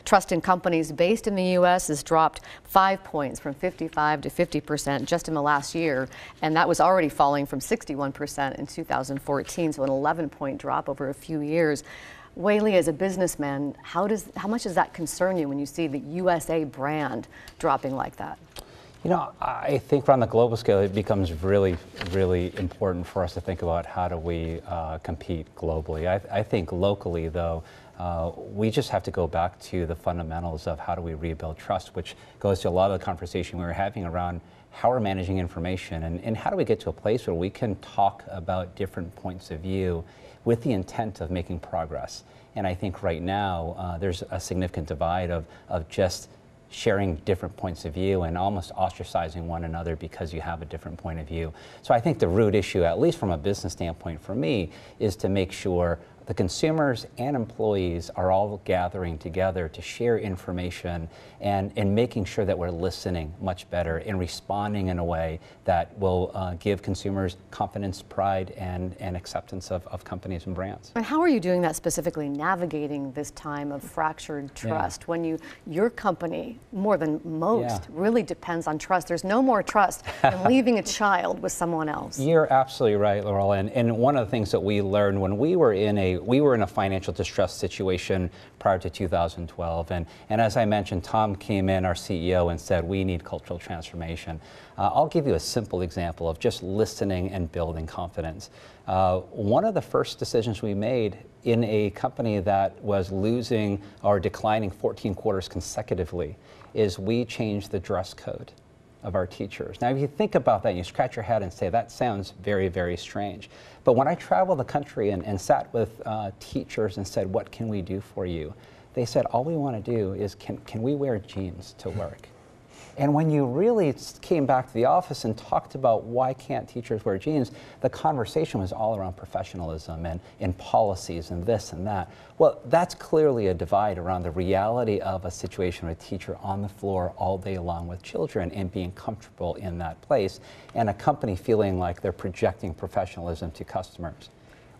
Trust in companies based in the U.S. has dropped 5 points from 55 to 50% just in the last year, and that was already falling from 61% in 2014, so an 11-point drop over a few years. Wei-Li, as a businessman, how much does that concern you when you see the USA brand dropping like that? You know, I think on the global scale, it becomes really, really important for us to think about how do we compete globally. I think locally, though, we just have to go back to the fundamentals of how do we rebuild trust, which goes to a lot of the conversation we were having around how we're managing information and how do we get to a place where we can talk about different points of view with the intent of making progress. And I think right now there's a significant divide of just sharing different points of view and almost ostracizing one another because you have a different point of view. So I think the root issue, at least from a business standpoint for me, is to make sure the consumers and employees are all gathering together to share information and making sure that we're listening much better and responding in a way that will give consumers confidence, pride, and acceptance of companies and brands. And how are you doing that specifically, navigating this time of fractured trust when your company, more than most, really depends on trust? There's no more trust than leaving a child with someone else. You're absolutely right, Laurel. And one of the things that we learned when we were in a financial distress situation prior to 2012. And as I mentioned, Tom came in, our CEO, and said, we need cultural transformation. I'll give you a simple example of just listening and building confidence. One of the first decisions we made in a company that was losing or declining 14 quarters consecutively is we changed the dress code of our teachers. Now, if you think about that, you scratch your head and say, that sounds very, very strange. But when I traveled the country and sat with teachers and said, what can we do for you? They said, all we want to do is, can we wear jeans to work? And when you really came back to the office and talked about why can't teachers wear jeans, the conversation was all around professionalism and policies and this and that. Well, that's clearly a divide around the reality of a situation with a teacher on the floor all day long with children and being comfortable in that place, and a company feeling like they're projecting professionalism to customers.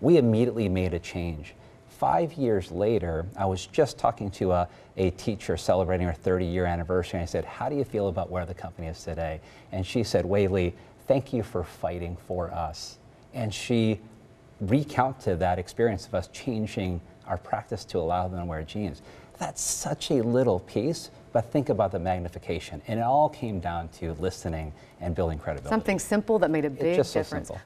We immediately made a change. 5 years later, I was just talking to a teacher celebrating her 30-year anniversary, and I said, how do you feel about where the company is today? And she said, Wei-Li, thank you for fighting for us. And she recounted that experience of us changing our practice to allow them to wear jeans. That's such a little piece, but think about the magnification. And it all came down to listening and building credibility. Something simple that made a big difference. So simple.